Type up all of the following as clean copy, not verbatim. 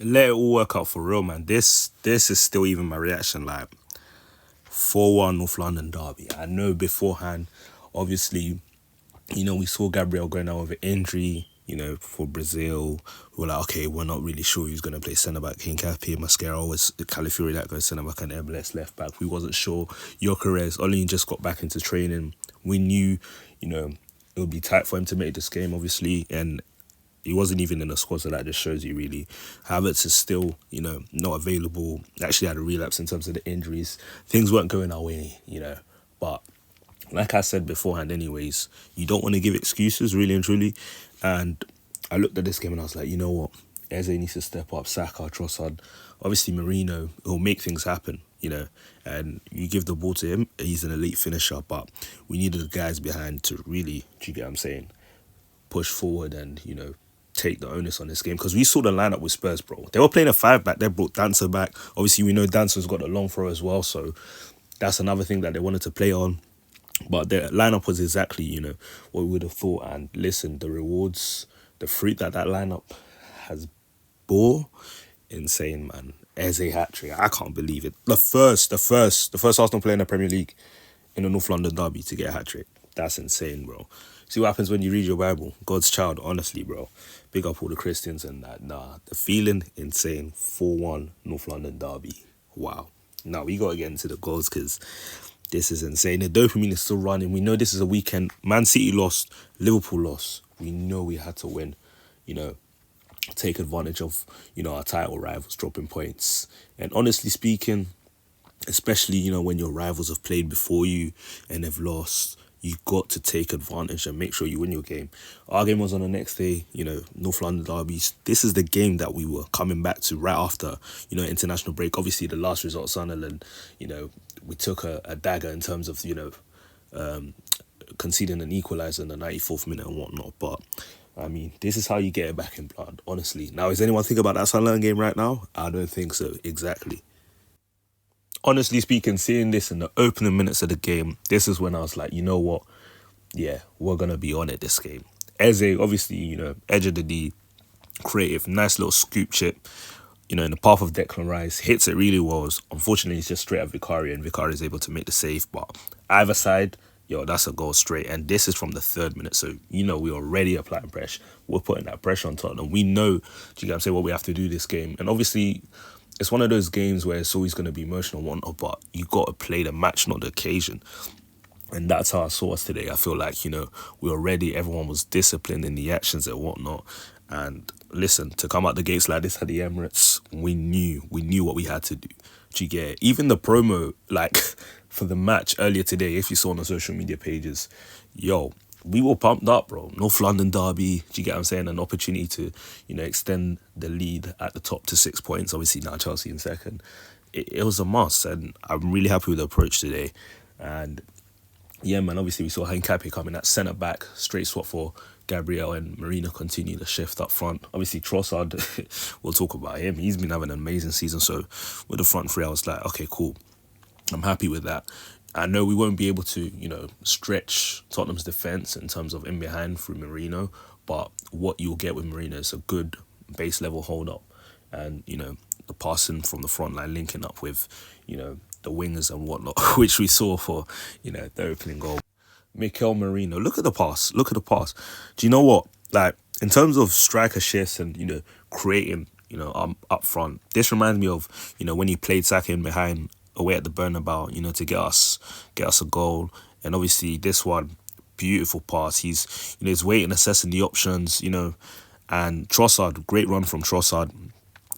let it all work out for real, man. This is still even my reaction. Like 4-1 North London derby. I know beforehand, obviously, we saw Gabriel going out with an injury. For Brazil, we were like, okay, we're not really sure who's going to play centre back. Hincapié, Mascherano was Calafiori that goes centre back and MLS left back. We wasn't sure. Gyökeres, Ollie just got back into training. We knew, it would be tight for him to make this game, obviously, and he wasn't even in the squad, so that just shows you really. Havertz is still, not available. Actually had a relapse in terms of the injuries. Things weren't going our way, But like I said beforehand anyways, you don't want to give excuses, really and truly. And I looked at this game and I was like, you know what? Eze needs to step up, Saka, Trossard. Obviously, Marino will make things happen, and you give the ball to him, he's an elite finisher, but we needed the guys behind to really, do you get what I'm saying, push forward and, take the onus on this game. Because we saw the lineup with Spurs, bro. They were playing a 5 back. They brought Dancer back. Obviously, we know Dancer's got a long throw as well, so that's another thing that they wanted to play on. But the lineup was exactly, what we would have thought. And listen, the rewards, the fruit that lineup has bore, insane, man. Eze hat-trick. I can't believe it. The first Arsenal player in the Premier League in the North London derby to get a hat-trick. That's insane, bro. See what happens when you read your Bible. God's child, honestly, bro. Big up all the Christians and that. Nah, the feeling, insane. 4-1 North London derby. Wow. Now, we got to get into the goals because this is insane. The dopamine is still running. We know this is a weekend. Man City lost. Liverpool lost. We know we had to win. Take advantage of, our title rivals dropping points. And honestly speaking, especially, when your rivals have played before you and have lost, you got to take advantage and make sure you win your game. Our game was on the next day, North London derbies. This is the game that we were coming back to right after, international break. Obviously, the last result, Sunderland, we took a dagger in terms of, conceding an equaliser in the 94th minute and whatnot. But, I mean, this is how you get it back in blood, honestly. Now, is anyone thinking about that Sunderland game right now? I don't think so, exactly. Honestly speaking, seeing this in the opening minutes of the game, this is when I was like, you know what? Yeah, we're going to be on it this game. Eze, obviously, edge of the D, creative, nice little scoop chip, in the path of Declan Rice, hits it really well. Unfortunately, it's just straight at Vicaria, and Vicaria is able to make the save. But either side, that's a goal straight. And this is from the 3rd minute. So, we're already applying pressure. We're putting that pressure on Tottenham. We know, do you get what I'm saying, what we have to do this game. And obviously, it's one of those games where it's always going to be emotional and whatnot, but you got to play the match, not the occasion. And that's how I saw us today. I feel like, we were ready. Everyone was disciplined in the actions and whatnot. And listen, to come out the gates like this at the Emirates, we knew what we had to do. Do you get it? Even the promo, like, for the match earlier today, if you saw on the social media pages, we were pumped up, bro. North London derby, do you get what I'm saying? An opportunity to, extend the lead at the top to 6 points. Obviously, now Chelsea in second. It was a must, and I'm really happy with the approach today. And yeah, man, obviously we saw Hincapié coming at centre back, straight swap for Gabriel, and Marino continue the shift up front. Obviously, Trossard, we'll talk about him. He's been having an amazing season. So with the front three, I was like, okay, cool. I'm happy with that. I know we won't be able to, stretch Tottenham's defence in terms of in behind through Marino, but what you'll get with Marino is a good base level hold up, and the passing from the front line linking up with the wingers and whatnot, which we saw for the opening goal. Mikel Marino, look at the pass. Do you know what? Like, in terms of striker shifts and creating up front, this reminds me of when he played Saka in behind away at the Bernabeu, to get us a goal. And obviously this one, beautiful pass. He's he's waiting, assessing the options, and Trossard, great run from Trossard,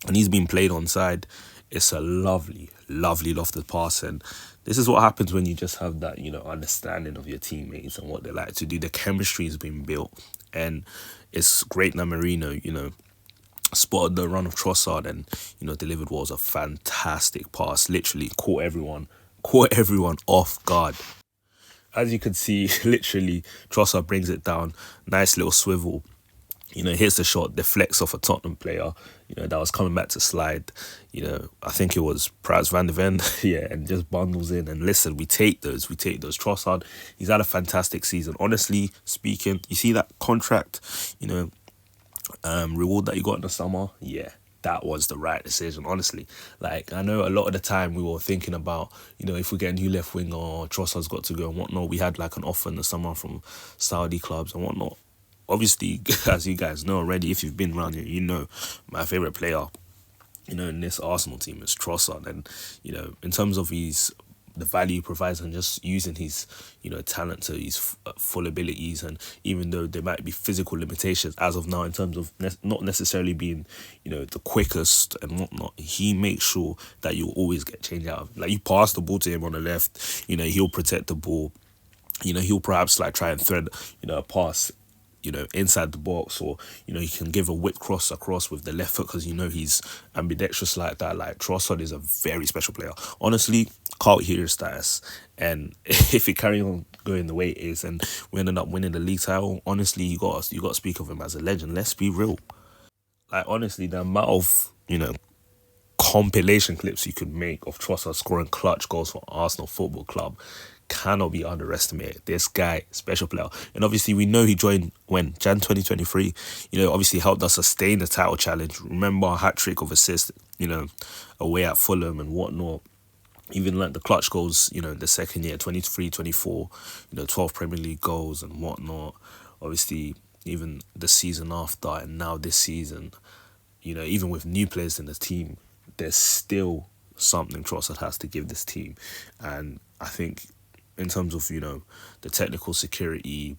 and he's been played onside. It's a lovely lofted pass, and this is what happens when you just have that understanding of your teammates and what they like to do. The chemistry has been built, and it's great that Marino spotted the run of Trossard and delivered what was a fantastic pass. Literally caught everyone off guard. As you can see, literally Trossard brings it down, nice little swivel, hits the shot, deflects off a Tottenham player, that was coming back to slide. I think it was Prats van der Ven, yeah, and just bundles in. And listen, we take those. Trossard, he's had a fantastic season. Honestly speaking, you see that contract, reward that you got in the summer? Yeah. that was the right decision, honestly. Like, I know a lot of the time we were thinking about, if we get a new left wing or Trossard's got to go and whatnot. We had like an offer in the summer from Saudi clubs and whatnot. Obviously, as you guys know already, if you've been around here, my favourite player, in this Arsenal team is Trossard. And, in terms of the value he provides and just using his, talent to his full abilities. And even though there might be physical limitations as of now in terms of not necessarily being, the quickest and whatnot, he makes sure that you'll always get change out of him. Like, you pass the ball to him on the left, he'll protect the ball. He'll perhaps like try and thread, a pass, inside the box, or, he can give a whip cross across with the left foot because, he's ambidextrous like that. Like, Trossard is a very special player. Honestly, can't hear his status. And if it carry on going the way it is and we ended up winning the league title, honestly, you got to speak of him as a legend. Let's be real. Like, honestly, the amount of, compilation clips you could make of Trossard scoring clutch goals for Arsenal Football Club cannot be underestimated. This guy, special player. And obviously we know he joined when? Jan 2023. Obviously helped us sustain the title challenge. Remember a hat-trick of assists, away at Fulham and whatnot. Even like the clutch goals, the second year, 23, 24, 12 Premier League goals and whatnot. Obviously, even the season after and now this season, even with new players in the team, there's still something Trossard has to give this team. And I think in terms of, the technical security,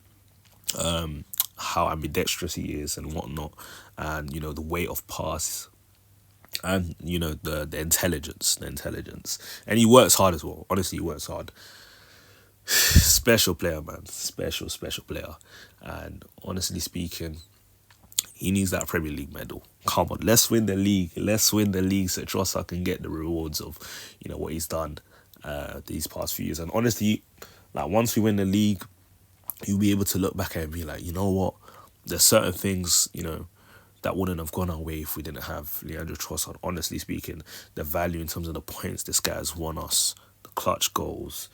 how ambidextrous he is and whatnot, and, the weight of pass, and, the intelligence. And he works hard as well. Honestly, he works hard. Special player, man. Special player. And honestly speaking, he needs that Premier League medal. Come on, let's win the league. Let's win the league so Trossard can get the rewards of, what he's done these past few years. And honestly, like, once we win the league, you'll be able to look back at it and be like, you know what? There's certain things, that wouldn't have gone our way if we didn't have Leandro Trossard. Honestly speaking, the value in terms of the points this guy has won us, the clutch goals,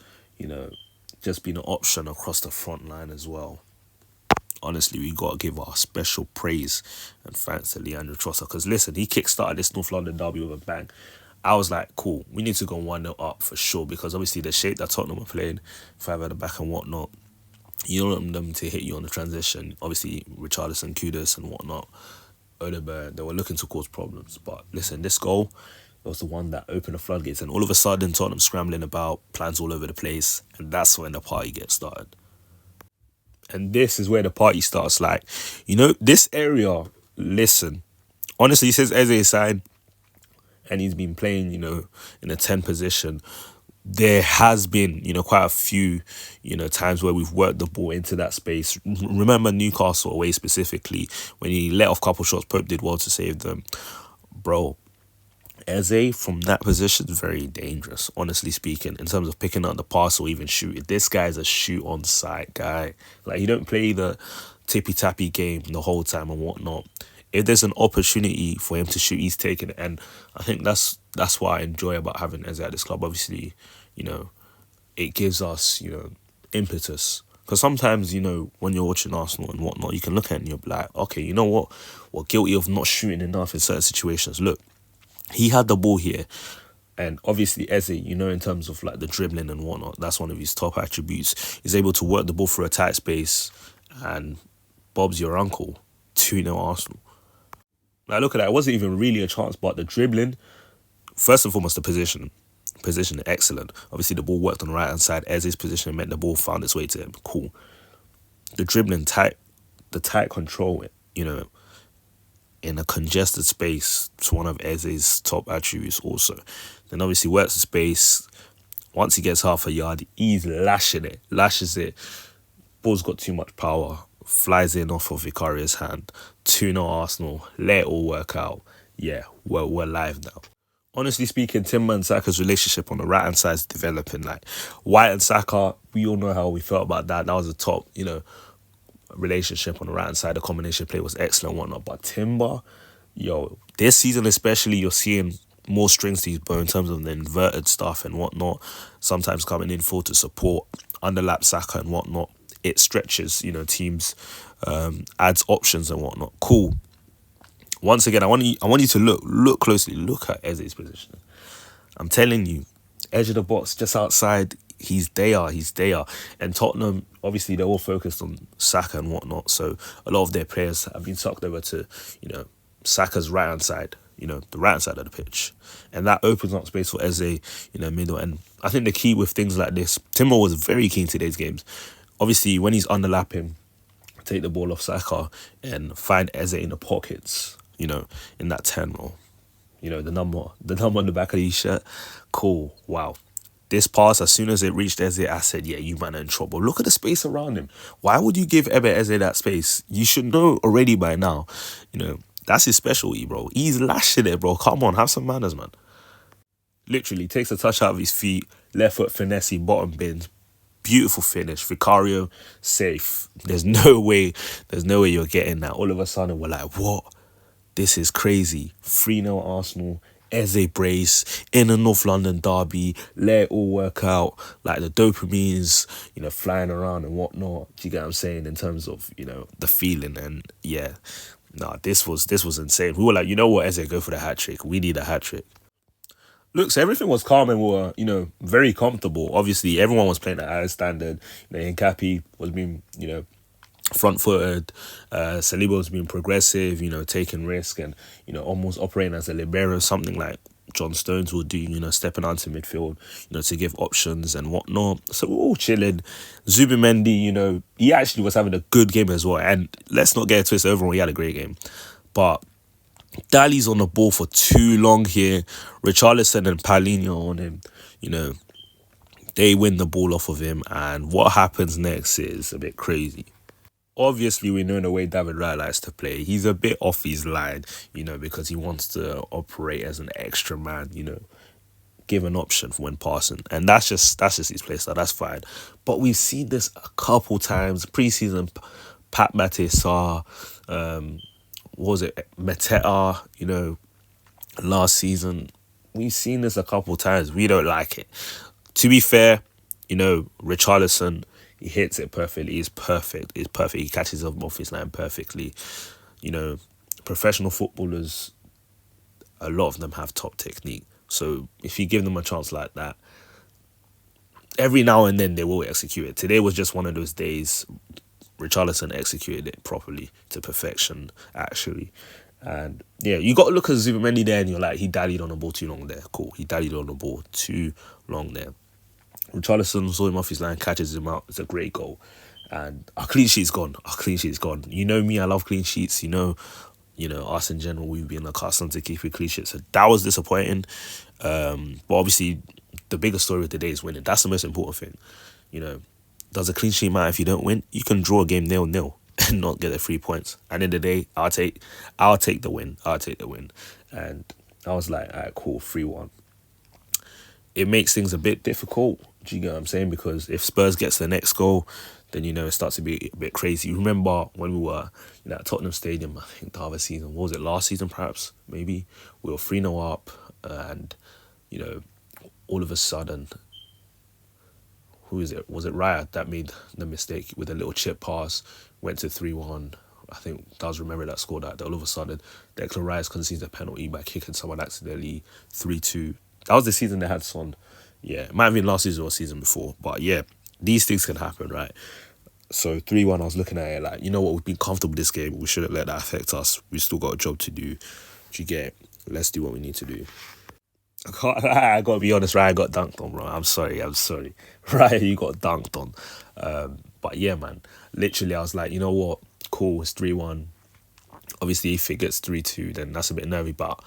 just being an option across the front line as well. Honestly, we got to give our special praise and thanks to Leandro Trossard. Because listen, he kickstarted this North London derby with a bang. I was like, cool, we need to go 1-0 up for sure. Because obviously the shape that Tottenham are playing, 5 at the back and whatnot, you don't want them to hit you on the transition. Obviously, Richarlison, Kudus and whatnot, Odegaard, they were looking to cause problems. But listen, this goal was the one that opened the floodgates. And all of a sudden, Tottenham scrambling about, plans all over the place. And that's when the party gets started. And this is where the party starts. Like, this area, listen, honestly, since Eze signed and he's been playing, in a 10 position, there has been, quite a few, times where we've worked the ball into that space. Remember Newcastle away specifically, when he let off a couple shots, Pope did well to save them. Bro, Eze from that position is very dangerous, honestly speaking, in terms of picking up the pass or even shooting. This guy's a shoot on sight guy. Like, he don't play the tippy-tappy game the whole time and whatnot. If there's an opportunity for him to shoot, he's taking it. And I think that's what I enjoy about having Eze at this club. Obviously, it gives us, impetus. Because sometimes, when you're watching Arsenal and whatnot, you can look at it and you'll be like, okay, you know what? We're guilty of not shooting enough in certain situations. Look, he had the ball here, and obviously Eze, in terms of like the dribbling and whatnot, that's one of his top attributes. He's able to work the ball through a tight space, and Bob's your uncle. 2-0 Arsenal. Now look at that, it wasn't even really a chance, but the dribbling, first and foremost, the position, excellent. Obviously the ball worked on the right hand side. Eze's position meant the ball found its way to him. Cool. The dribbling, the tight control, in a congested space, it's one of Eze's top attributes also. Then obviously works the space. Once he gets half a yard, he's lashes it. Ball's got too much power. Flies in off of Vicaria's hand. 2-0 Arsenal. Let it all work out. Yeah, we're live now. Honestly speaking, Timber and Saka's relationship on the right-hand side is developing. Like, White and Saka, we all know how we felt about that. That was a top, relationship on the right-hand side. The combination play was excellent, whatnot. But Timber, this season especially, you're seeing more strings to his bow in terms of the inverted stuff and whatnot. Sometimes coming in full to support, underlap Saka and whatnot. It stretches, teams, adds options and whatnot. Cool. Once again, I want you to look closely. Look at Eze's position. I'm telling you, edge of the box, just outside. He's there. He's there. And Tottenham, obviously, they're all focused on Saka and whatnot. So a lot of their players have been sucked over to, Saka's right hand side. The right hand side of the pitch, and that opens up space for Eze. Middle. And I think the key with things like this, Timber was very keen today's games. Obviously, when he's underlapping, take the ball off Saka and find Eze in the pockets. In that 10 role. The number on the back of his shirt. Cool. Wow. This pass, as soon as it reached Eze, I said, yeah, you man are in trouble. Look at the space around him. Why would you give Eze that space? You should know already by now. That's his specialty, bro. He's lashing it, bro. Come on, have some manners, man. Literally, takes a touch out of his feet. Left foot finesse, bottom bins. Beautiful finish. Vicario, safe. There's no way you're getting that. All of a sudden, we're like, what? This is crazy. 3-0 Arsenal, Eze brace, in a North London derby, let it all work out. Like the dopamine's, flying around and whatnot. Do you get what I'm saying? In terms of, the feeling. And yeah, this was insane. We were like, you know what, Eze, go for the hat-trick. We need a hat-trick. Look, so everything was calm and we were, very comfortable. Obviously, everyone was playing at a high standard. Hincapi was being, front-footed. Saliba was being progressive, taking risk and, almost operating as a libero, something like John Stones will do, stepping onto midfield, to give options and whatnot. So we're all chilling. Zubimendi, he actually was having a good game as well. And let's not get it twisted, overall, he had a great game. But Dali's on the ball for too long here. Richarlison and Paulinho on him, they win the ball off of him. And what happens next is a bit crazy. Obviously, we know the way David Raya likes to play. He's a bit off his line, because he wants to operate as an extra man, give an option for when passing. And that's just his play style. That's fine. But we've seen this a couple times. Pre-season, Pat Matissa, what was it, Mateta, last season. We've seen this a couple times. We don't like it. To be fair, Richarlison, he hits it perfectly. He's perfect. He's perfect. He catches up off his line perfectly. Professional footballers, a lot of them have top technique. So if you give them a chance like that, every now and then they will execute it. Today was just one of those days. Richarlison executed it properly to perfection, actually. And yeah, you got to look at Zubimendi there and you're like, he dallied on the ball too long there. Cool. He dallied on the ball too long there. Richarlison saw him off his line, catches him out. It's a great goal. And our clean sheet's gone. You know me, I love clean sheets. Us in general, we've been accustomed to keeping clean sheets. So that was disappointing. But obviously, the bigger story of the day is winning. That's the most important thing. Does a clean sheet matter if you don't win? You can draw a game 0-0 and not get the 3 points. And in the day, I'll take the win. And I was like, all right, cool, 3-1. It makes things a bit difficult. Do you get what I'm saying? Because if Spurs gets the next goal, then, it starts to be a bit crazy. You remember when we were at Tottenham Stadium, I think the other season, what was it, last season perhaps, maybe? We were 3-0 up and, all of a sudden, who is it? Was it Raya that made the mistake with a little chip pass, went to 3-1? I think does remember that scored that. All of a sudden, Declan Rice concedes a penalty by kicking someone accidentally, 3-2. That was the season they had Son. Yeah, it might have been last season or season before. But yeah, these things can happen, right? So 3-1, I was looking at it like, we've been comfortable this game. We shouldn't let that affect us. We've still got a job to do. Do you get it? Let's do what we need to do. I got to be honest, Ryan got dunked on, bro. I'm sorry. Ryan, you got dunked on. But yeah, man. Literally, I was like, you know what? Cool, it's 3-1. Obviously, if it gets 3-2, then that's a bit nervy. But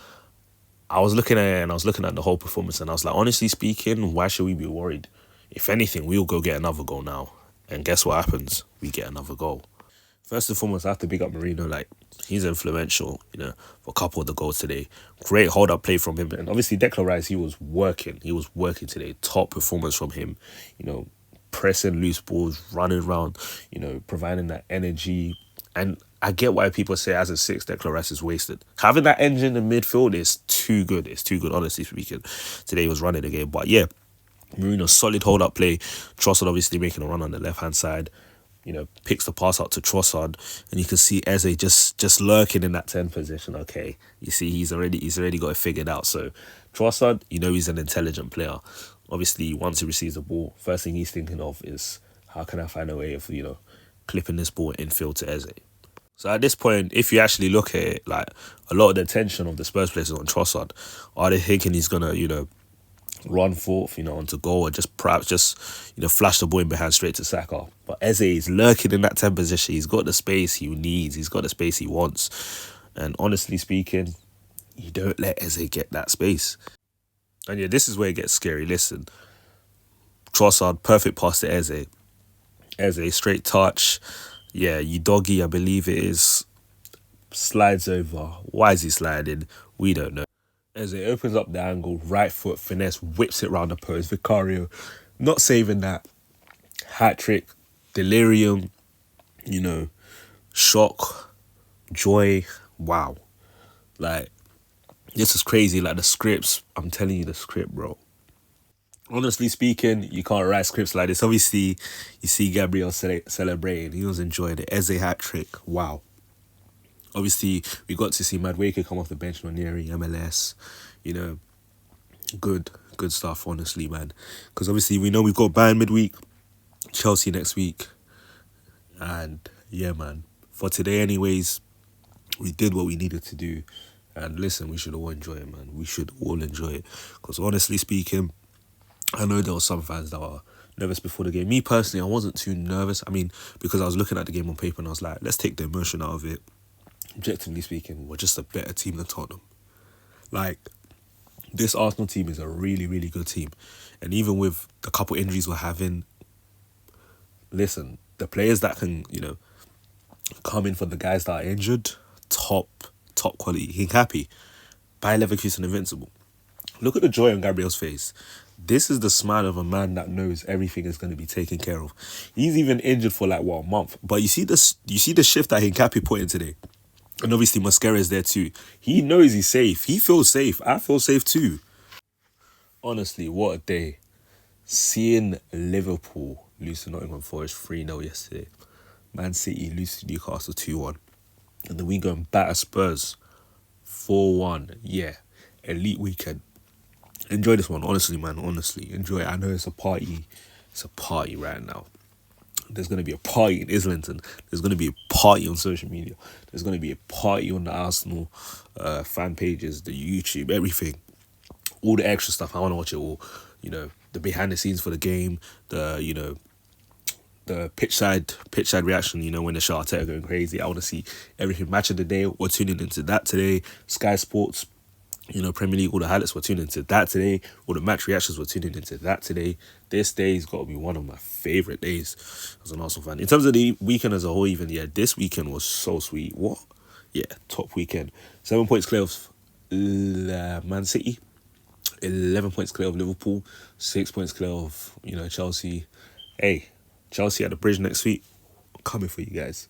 I was looking at it and I was looking at the whole performance and I was like, honestly speaking, why should we be worried? If anything, we'll go get another goal now. And guess what happens? We get another goal. First and foremost, I have to big up Marino. Like, he's influential, for a couple of the goals today. Great hold-up play from him. And obviously, Declan Rice, he was working. Today. Top performance from him. Pressing loose balls, running around, providing that energy. And I get why people say as a six, Declan Rice is wasted. Having that engine in midfield is too good. It's too good, honestly speaking. Today he was running the game. But yeah, Marino, solid hold-up play. Trossard obviously making a run on the left-hand side. picks the pass out to Trossard, and you can see Eze just lurking in that 10 position. Okay, you see he's already got it figured out. So Trossard, he's an intelligent player. Obviously, once he receives the ball, first thing he's thinking of is how can I find a way of clipping this ball infield to Eze. So at this point, if you actually look at it, like a lot of the attention of the Spurs players is on Trossard. Are they thinking he's gonna run forth, onto goal, or perhaps just flash the ball in behind straight to Saka? But Eze is lurking in that 10 position. He's got the space he needs. He's got the space he wants. And honestly speaking, you don't let Eze get that space. And yeah, this is where it gets scary. Listen, Trossard, perfect pass to Eze. Eze, straight touch. Yeah, Udogie, I believe it is, slides over. Why is he sliding? We don't know. As it opens up the angle, right foot, finesse, whips it round the post. Vicario, not saving that. Hat-trick, delirium, shock, joy. Wow. Like, this is crazy. Like, the scripts, I'm telling you, the script, bro. Honestly speaking, you can't write scripts like this. Obviously, you see Gabriel celebrating. He was enjoying it. Eze hat-trick. Wow. Obviously, we got to see Madueke come off the bench, Nwaneri, MLS. Good stuff, honestly, man. Because obviously, we know we've got Bayern midweek, Chelsea next week. And yeah, man. For today, anyways, we did what we needed to do. And listen, we should all enjoy it, man. We should all enjoy it. Because honestly speaking, I know there were some fans that were nervous before the game. Me personally, I wasn't too nervous. I mean, because I was looking at the game on paper and I was like, let's take the emotion out of it. Objectively speaking, we're just a better team than Tottenham. Like, this Arsenal team is a really, really good team. And even with the couple injuries we're having, listen, the players that can, come in for the guys that are injured, top quality. Hincapi, Bayer Leverkusen invincible. Look at the joy on Gabriel's face. This is the smile of a man that knows everything is going to be taken care of. He's even injured for a month. But you see the shift that Hincapi put in today. And obviously Mascara is there too. He knows he's safe. He feels safe. I feel safe too. Honestly, what a day. Seeing Liverpool lose to Nottingham Forest 3-0 yesterday. Man City lose to Newcastle 2-1. And then we go and batter Spurs 4-1. Yeah. Elite weekend. Enjoy this one, honestly, man. Honestly, enjoy it. I know it's a party. It's a party right now. There's going to be a party in Islington. There's going to be a party on social media. There's going to be a party on the Arsenal fan pages, the YouTube, everything. All the extra stuff. I want to watch it all. The behind the scenes for the game, the pitch side reaction, when the shot are going crazy. I want to see everything. Match of the day. We're tuning into that today. Sky Sports, Premier League, all the highlights, we're tuning into that today. All the match reactions, we're tuning into that today. This day's got to be one of my favourite days as an Arsenal fan. In terms of the weekend as a whole, even, yeah, this weekend was so sweet. What? Yeah, top weekend. 7 points clear of Man City. 11 points clear of Liverpool. 6 points clear of, Chelsea. Hey, Chelsea at the bridge next week. I'm coming for you guys.